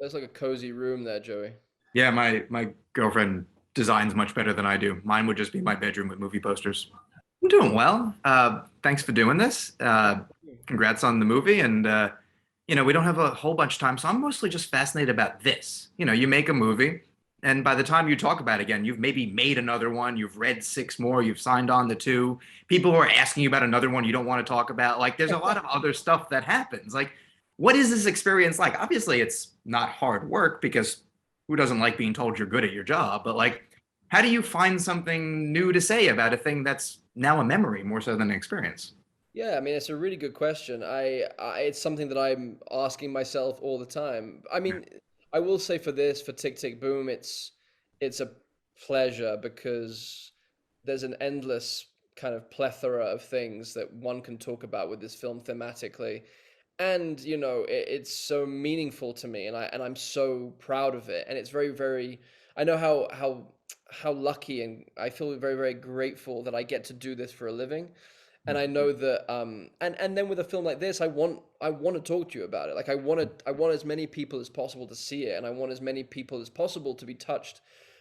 That's like a cozy room there, Joey. Yeah, my girlfriend designs much better than I do. Mine would just be my bedroom with movie posters. I'm doing well. Thanks for doing this. Congrats on the movie. And we don't have a whole bunch of time, so I'm mostly just fascinated about this. You make a movie, and by the time you talk about it again, you've maybe made another one, you've read six more, you've signed on to two. People who are asking you about another one you don't want to talk about. Like, there's a lot of other stuff that happens. Like, what is this experience like? Obviously, it's not hard work because who doesn't like being told you're good at your job? But like, how do you find something new to say about a thing that's now a memory more so than an experience? Yeah, I mean, it's a really good question. It's something that I'm asking myself all the time. I mean, I will say for this, for Tick Tick Boom, it's a pleasure because there's an endless kind of plethora of things that one can talk about with this film thematically. And, it's so meaningful to me, and I'm so proud of it. And it's very, very, I know how lucky, and I feel very, very grateful that I get to do this for a living. And I know that and then with a film like this, I want to talk to you about it. Like I want as many people as possible to see it, and I want as many people as possible to be touched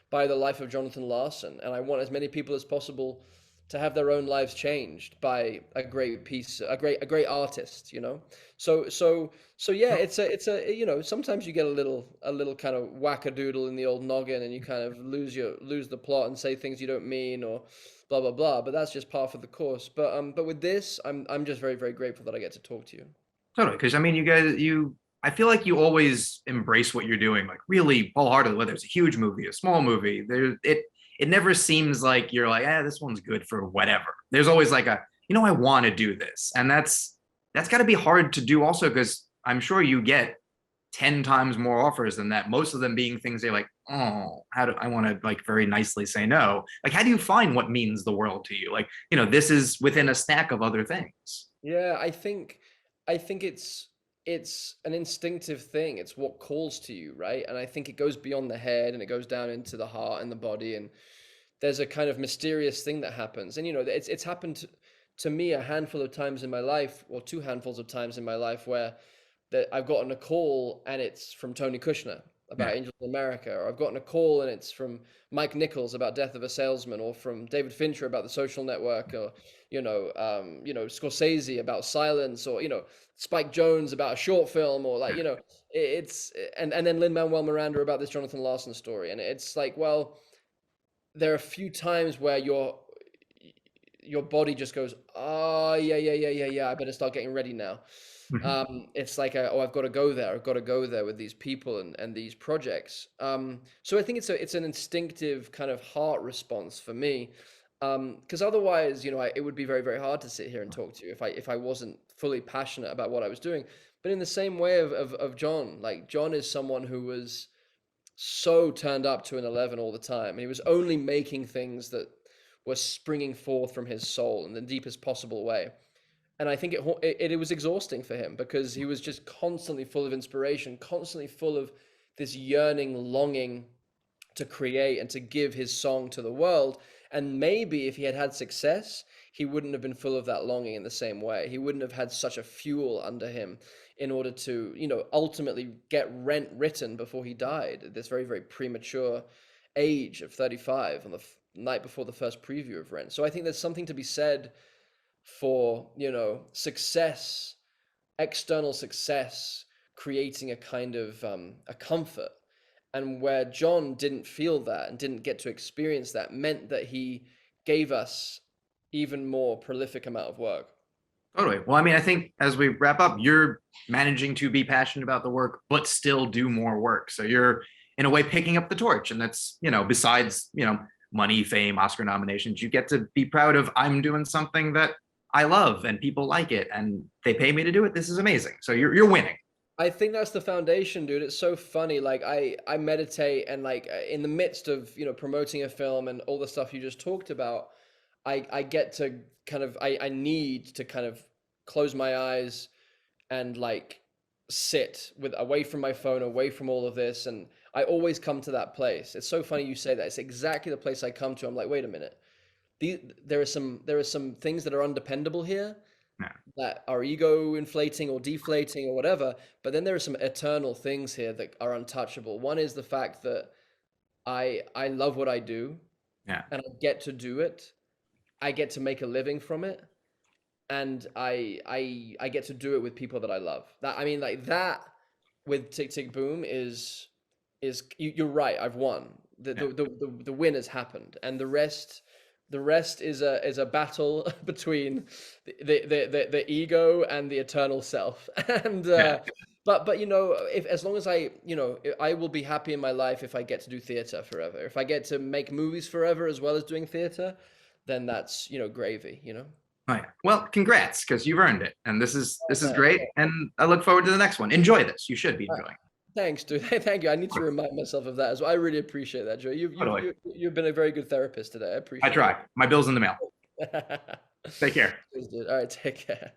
by the life of Jonathan Larson, and I want as many people as possible to have their own lives changed by a great piece, a great artist, so yeah, it's a sometimes you get a little kind of wackadoodle in the old noggin, and you kind of lose the plot and say things you don't mean, or blah blah blah, but that's just par for the course. But with this, I'm just very, very grateful that I get to talk to you. Totally, because I mean, I feel like you always embrace what you're doing, like really wholeheartedly. Whether it's a huge movie, a small movie, it never seems like you're like, this one's good for whatever. There's always like I want to do this, and that's got to be hard to do also because I'm sure you get 10 times more offers than that. Most of them being things they're like, oh, how do I want to like very nicely say no? Like, how do you find what means the world to you? Like, this is within a stack of other things. Yeah, I think it's an instinctive thing. It's what calls to you, right? And I think it goes beyond the head and it goes down into the heart and the body, and there's a kind of mysterious thing that happens. And it's happened to me a handful of times in my life, or two handfuls of times in my life, where that I've gotten a call and it's from Tony Kushner Yeah. about Angels in America, or I've gotten a call and it's from Mike Nichols about Death of a Salesman, or from David Fincher about The Social Network, or Scorsese about Silence, or Spike Jones about a short film, or like it's and then Lin-Manuel Miranda about this Jonathan Larson story, and it's like, well, there are a few times where your body just goes, oh yeah, yeah, yeah, yeah, yeah, I better start getting ready now. It's like, oh, I've got to go there. I've got to go there with these people and these projects. So I think it's an instinctive kind of heart response for me, because otherwise, it would be very, very hard to sit here and talk to you if I wasn't fully passionate about what I was doing. But in the same way of John, like John is someone who was so turned up to an 11 all the time, and he was only making things that were springing forth from his soul in the deepest possible way. And I think it was exhausting for him because he was just constantly full of inspiration, constantly full of this yearning, longing to create and to give his song to the world. And maybe if he had had success, he wouldn't have been full of that longing in the same way. He wouldn't have had such a fuel under him in order to, ultimately get Rent written before he died at this very, very premature age of 35 on the night before the first preview of Rent. So I think there's something to be said for, success, external success, creating a kind of a comfort. And where John didn't feel that and didn't get to experience that meant that he gave us even more prolific amount of work. Totally. Well, I mean, I think as we wrap up, you're managing to be passionate about the work, but still do more work. So you're, in a way, picking up the torch. And that's, besides, money, fame, Oscar nominations, you get to be proud of, I'm doing something that I love and people like it and they pay me to do it. This is amazing. So you're winning. I think that's the foundation, dude. It's so funny. Like I meditate, and like in the midst of, promoting a film and all the stuff you just talked about, I get to kind of I need to kind of close my eyes and like sit with away from my phone, away from all of this, and I always come to that place. It's so funny you say that. It's exactly the place I come to. I'm like, wait a minute. There are some things that are undependable here, Yeah. that are ego inflating or deflating or whatever. But then there are some eternal things here that are untouchable. One is the fact that I love what I do Yeah. and I get to do it. I get to make a living from it, and I get to do it with people that I love. That I mean, like that with Tick Tick Boom is you're right. I've won. Yeah. The win has happened, and the rest is a battle between the ego and the eternal self. And Yeah. but if as long as I will be happy in my life if I get to do theater forever. If I get to make movies forever as well as doing theater, then that's gravy. Oh, yeah. Well, congrats, because you've earned it, and this is Yeah. great, and I look forward to the next one. Enjoy this. You should be Uh, enjoying Thanks, dude. Thank you. I need to remind myself of that as well. I really appreciate that, Joe. it. Totally. You've been a very good therapist today. I I appreciate try. My bill's in the mail. it. Take care. Cheers, dude. All right, take care.